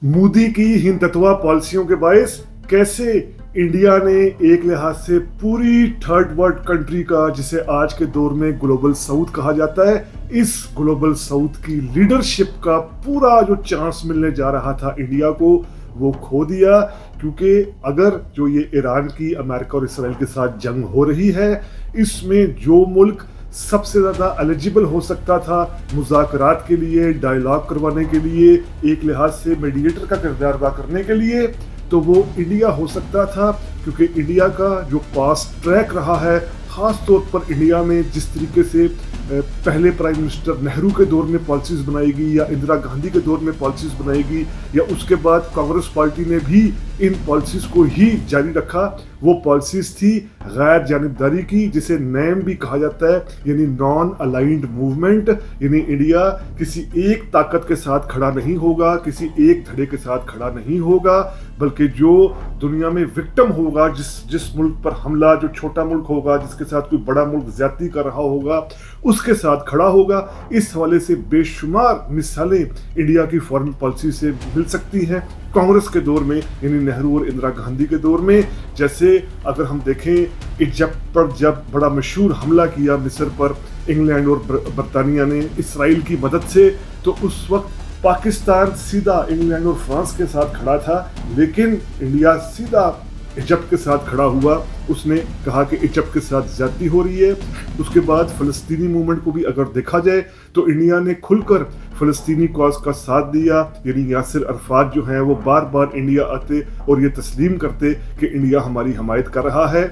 मोदी की हिंदुत्वा पॉलिसियों के बायस कैसे इंडिया ने एक लिहाज से पूरी थर्ड वर्ल्ड कंट्री का, जिसे आज के दौर में ग्लोबल साउथ कहा जाता है, इस ग्लोबल साउथ की लीडरशिप का पूरा जो चांस मिलने जा रहा था इंडिया को, वो खो दिया। क्योंकि अगर जो ये ईरान की अमेरिका और इसराइल के साथ जंग हो रही है, इसमें जो मुल्क सबसे ज़्यादा एलिजिबल हो सकता था मुज़ाकरात के लिए, डायलॉग करवाने के लिए, एक लिहाज से मीडिएटर का किरदार अदा करने के लिए, तो वो इंडिया हो सकता था। क्योंकि इंडिया का जो पास्ट ट्रैक रहा है, ख़ास तौर पर इंडिया में जिस तरीके से पहले प्राइम मिनिस्टर नेहरू के दौर में पॉलिसीज़ बनाएगी या इंदिरा गांधी के दौर में पॉलिसीज़ बनाएगी, या उसके बाद कांग्रेस पार्टी ने भी इन पॉलिसीज़ को ही जारी रखा, वो पॉलिसीज़ थी गैर जानिबदारी की, जिसे नैम भी कहा जाता है, यानी नॉन अलाइंड मूवमेंट। यानी इंडिया किसी एक ताकत के साथ खड़ा नहीं होगा, किसी एक धड़े के साथ खड़ा नहीं होगा, बल्कि जो दुनिया में विक्टिम होगा, जिस मुल्क पर हमला, जो छोटा मुल्क होगा, जिसके साथ कोई बड़ा मुल्क ज्यादती कर रहा होगा, उसके साथ खड़ा होगा। इस हवाले से बेशुमार मिसालें इंडिया की फॉरेन पॉलिसी से मिल सकती हैं कांग्रेस के दौर में, यानी नेहरू और इंदिरा गांधी के दौर में। जैसे अगर हम देखें, इजिप्ट पर जब बड़ा मशहूर हमला किया मिस्र पर इंग्लैंड और बरतानिया ने इसराइल की मदद से, तो उस वक्त पाकिस्तान सीधा इंग्लैंड और फ्रांस के साथ खड़ा था, लेकिन इंडिया सीधा इजिप्ट के साथ खड़ा हुआ। उसने कहा कि इजिप्ट के साथ ज्यादती हो रही है। उसके बाद फ़लस्तीनी मूवमेंट को भी अगर देखा जाए तो इंडिया ने खुलकर फ़लस्तीनी कॉज का साथ दिया। यानी यासिर अरफात जो हैं वो बार बार इंडिया आते और ये तस्लीम करते कि इंडिया हमारी हमायत कर रहा है।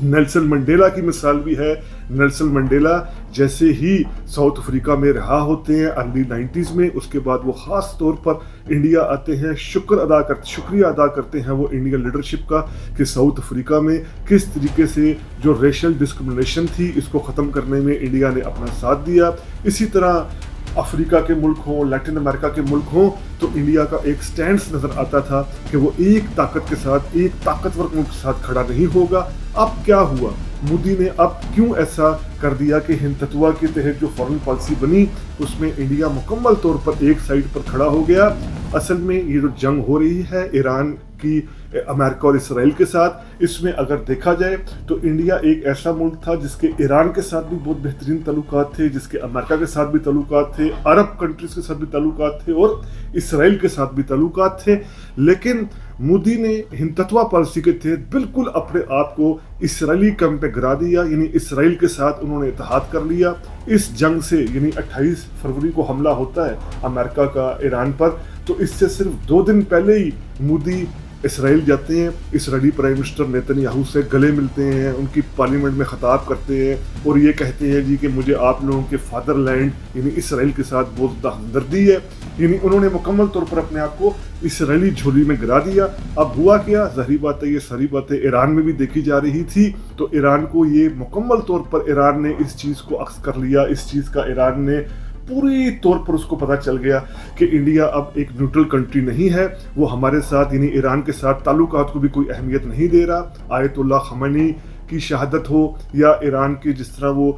नेल्सन मंडेला की मिसाल भी है। नेल्सन मंडेला जैसे ही साउथ अफ्रीका में रहा होते हैं अर्ली 90s में, उसके बाद वो ख़ास तौर पर इंडिया आते हैं, शुक्रिया अदा करते हैं वो इंडियन लीडरशिप का कि साउथ अफ्रीका में किस तरीके से जो रेशल डिस्क्रिमिनेशन थी, इसको ख़त्म करने में इंडिया ने अपना साथ दिया। इसी तरह अफ्रीका के मुल्क हों, लैटिन अमेरिका के मुल्क हों, तो इंडिया का एक स्टैंड्स नज़र आता था कि वो एक ताकत के साथ, एक ताकतवर मुल्क के साथ खड़ा नहीं होगा। अब क्या हुआ? मोदी ने अब क्यों ऐसा कर दिया कि हिंदुत्वा के तहत जो फॉरेन पॉलिसी बनी, उसमें इंडिया मुकम्मल तौर पर एक साइड पर खड़ा हो गया। असल में ये जो जंग हो रही है ईरान की अमेरिका और इसराइल के साथ, इसमें अगर देखा जाए तो इंडिया एक ऐसा मुल्क था जिसके ईरान के साथ भी बहुत बेहतरीन ताल्लुकात थे, जिसके अमेरिका के साथ भी ताल्लुकात थे, अरब कंट्रीज के साथ भी ताल्लुकात थे और इसराइल के साथ भी ताल्लुकात थे। लेकिन मोदी ने हिंदुत्वा पॉलिसी के तहत बिल्कुल अपने आप को इसराइली कैंप पे गिरा दिया, यानी इसराइल के साथ उन्होंने इत्तेहाद कर लिया। इस जंग से, यानी 28 फरवरी को हमला होता है अमेरिका का ईरान पर, तो इससे सिर्फ 2 दिन पहले ही मोदी इसराइल जाते हैं, इसराइली प्राइम मिनिस्टर नेतन्याहू से गले मिलते हैं, उनकी पार्लियामेंट में खिताब करते हैं और ये कहते हैं जी कि मुझे आप लोगों के फादरलैंड यानी इसराइल के साथ बहुत ज़्यादा हमदर्दी है। यानी उन्होंने मुकम्मल तौर पर अपने आप को इसराइली झोली में गिरा दिया। अब हुआ क्या? ज़ाहिर बात है, ये सारी बातें ईरान में भी देखी जा रही थी, तो ईरान को ये मुकम्मल तौर पर ईरान ने इस चीज़ को अक्स कर लिया। इस चीज़ का ईरान ने पूरी तौर पर उसको पता चल गया कि इंडिया अब एक न्यूट्रल कंट्री नहीं है, वो हमारे साथ यानी ईरान के साथ ताल्लुकात को भी कोई अहमियत नहीं दे रहा। आयतुल्लाह खमैनी की शहादत हो, या ईरान के जिस तरह वो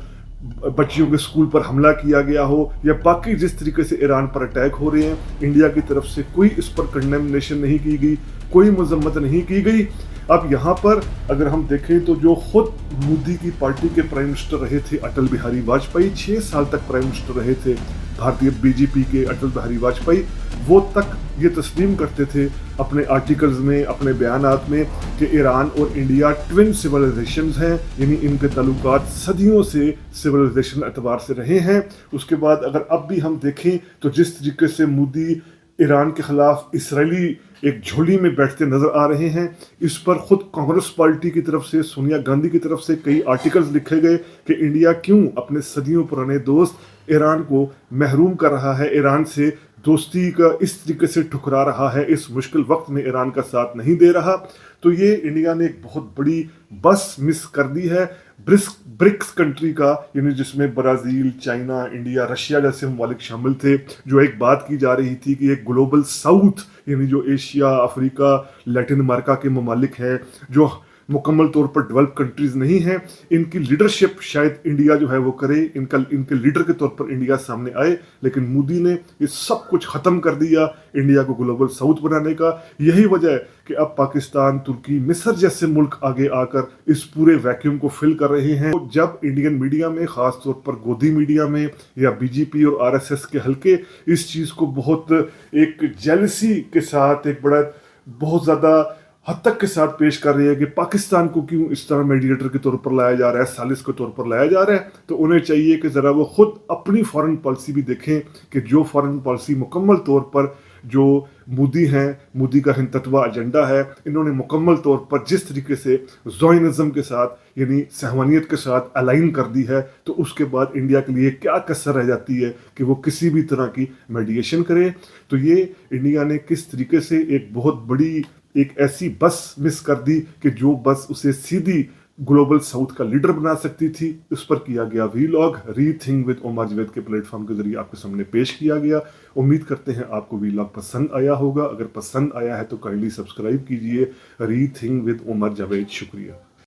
बच्चियों के स्कूल पर हमला किया गया हो, या बाकी जिस तरीके से ईरान पर अटैक हो रहे हैं, इंडिया की तरफ से कोई इस पर कंडेमनेशन नहीं की गई, कोई मजम्मत नहीं की गई। अब यहाँ पर अगर हम देखें तो जो खुद मोदी की पार्टी के प्राइम मिनिस्टर रहे थे अटल बिहारी वाजपेयी, 6 साल तक प्राइम मिनिस्टर रहे थे भारतीय बीजेपी के अटल बिहारी वाजपेयी, वो तक ये तस्लीम करते थे अपने आर्टिकल्स में, अपने बयानात में कि ईरान और इंडिया ट्विन सिविलाइजेशंस हैं, यानी इनके ताल्लुकात सदियों से सिविलाइजेशन एतबार से रहे हैं। उसके बाद अगर अब भी हम देखें तो जिस तरीके से मोदी ईरान के खिलाफ इसराइली एक झोली में बैठते नजर आ रहे हैं, इस पर खुद कांग्रेस पार्टी की तरफ से, सोनिया गांधी की तरफ से कई आर्टिकल्स लिखे गए कि इंडिया क्यों अपने सदियों पुराने दोस्त ईरान को महरूम कर रहा है, ईरान से दोस्ती का इस तरीके से ठुकरा रहा है, इस मुश्किल वक्त में ईरान का साथ नहीं दे रहा। तो ये इंडिया ने एक बहुत बड़ी बस मिस कर दी है ब्रिक्स कंट्री का, यानी जिसमें ब्राज़ील, चाइना, इंडिया, रशिया जैसे ममालिक शामिल थे। जो एक बात की जा रही थी कि एक ग्लोबल साउथ, यानी जो एशिया, अफ्रीका, लैटिन अमेरिका के ममालिक हैं, जो मुकम्मल तौर पर डेवलप कंट्रीज नहीं हैं, इनकी लीडरशिप शायद इंडिया जो है वो करे, इनके लीडर के तौर पर इंडिया सामने आए, लेकिन मोदी ने ये सब कुछ ख़त्म कर दिया इंडिया को ग्लोबल साउथ बनाने का। यही वजह है कि अब पाकिस्तान, तुर्की, मिस्र जैसे मुल्क आगे आकर इस पूरे वैक्यूम को फिल कर रहे हैं। तो जब इंडियन मीडिया में, ख़ास तौर पर गोदी मीडिया में या बीजेपी और आरएसएस के हल्के इस चीज़ को बहुत एक जेलसी के साथ, एक बड़ा बहुत ज़्यादा हद तक के साथ पेश कर रही है कि पाकिस्तान को क्यों इस तरह मीडिएटर के तौर पर लाया जा रहा है, सालिस के तौर पर लाया जा रहा है, तो उन्हें चाहिए कि ज़रा वो खुद अपनी फॉरेन पॉलिसी भी देखें कि जो फॉरेन पॉलिसी मुकम्मल तौर पर जो मोदी हैं, मोदी का हिंदुत्व एजेंडा है, इन्होंने मुकम्मल तौर पर जिस तरीके से ज़ोइनिज़्म के साथ यानी सहवानियत के साथ अलाइन कर दी है, तो उसके बाद इंडिया के लिए क्या कसर रह जाती है कि वो किसी भी तरह की मीडिएशन करे। तो ये इंडिया ने किस तरीके से एक बहुत बड़ी एक ऐसी बस मिस कर दी कि जो बस उसे सीधी ग्लोबल साउथ का लीडर बना सकती थी। उस पर किया गया vlog rethink with Umar Javed के प्लेटफॉर्म के जरिए आपके सामने पेश किया गया। उम्मीद करते हैं आपको वीलॉग पसंद आया होगा। अगर पसंद आया है तो काइंडली सब्सक्राइब कीजिए रीथिंक विद उमर जावेद। शुक्रिया।